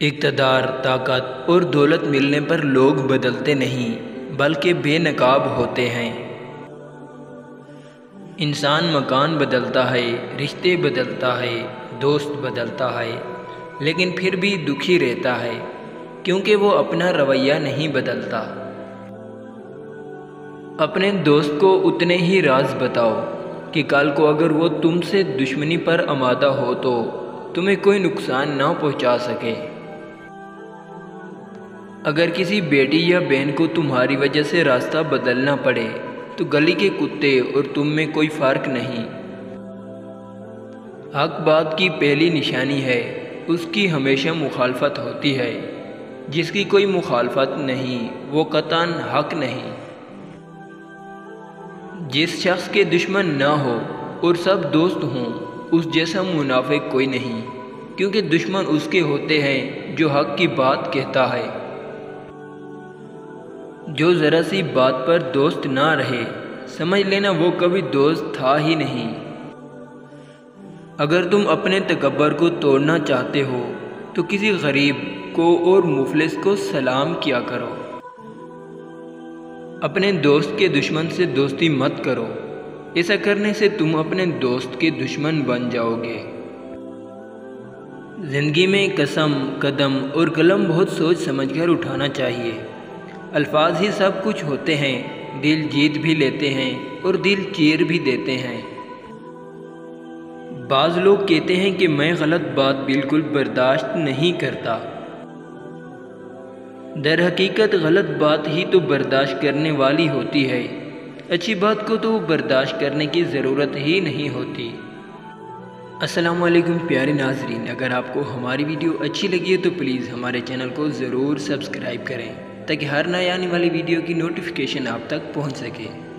اقتدار، طاقت اور دولت ملنے پر لوگ بدلتے نہیں بلکہ بے نقاب ہوتے ہیں۔ انسان مکان بدلتا ہے، رشتے بدلتا ہے، دوست بدلتا ہے، لیکن پھر بھی دکھی رہتا ہے کیونکہ وہ اپنا رویہ نہیں بدلتا۔ اپنے دوست کو اتنے ہی راز بتاؤ کہ کل کو اگر وہ تم سے دشمنی پر آمادہ ہو تو تمہیں کوئی نقصان نہ پہنچا سکے۔ اگر کسی بیٹی یا بہن کو تمہاری وجہ سے راستہ بدلنا پڑے تو گلی کے کتے اور تم میں کوئی فرق نہیں۔ حق بات کی پہلی نشانی ہے، اس کی ہمیشہ مخالفت ہوتی ہے۔ جس کی کوئی مخالفت نہیں وہ قطعاً حق نہیں۔ جس شخص کے دشمن نہ ہو اور سب دوست ہوں اس جیسا منافق کوئی نہیں، کیونکہ دشمن اس کے ہوتے ہیں جو حق کی بات کہتا ہے۔ جو ذرا سی بات پر دوست نہ رہے سمجھ لینا وہ کبھی دوست تھا ہی نہیں۔ اگر تم اپنے تکبر کو توڑنا چاہتے ہو تو کسی غریب کو اور مفلس کو سلام کیا کرو۔ اپنے دوست کے دشمن سے دوستی مت کرو، ایسا کرنے سے تم اپنے دوست کے دشمن بن جاؤ گے۔ زندگی میں قسم، قدم اور قلم بہت سوچ سمجھ کر اٹھانا چاہیے۔ الفاظ ہی سب کچھ ہوتے ہیں، دل جیت بھی لیتے ہیں اور دل چیر بھی دیتے ہیں۔ بعض لوگ کہتے ہیں کہ میں غلط بات بالکل برداشت نہیں کرتا۔ در حقیقت غلط بات ہی تو برداشت کرنے والی ہوتی ہے، اچھی بات کو تو برداشت کرنے کی ضرورت ہی نہیں ہوتی۔ السلام علیکم پیارے ناظرین، اگر آپ کو ہماری ویڈیو اچھی لگی ہے تو پلیز ہمارے چینل کو ضرور سبسکرائب کریں تاکہ ہر نئے آنے والی ویڈیو کی نوٹیفیکیشن آپ تک پہنچ سکے۔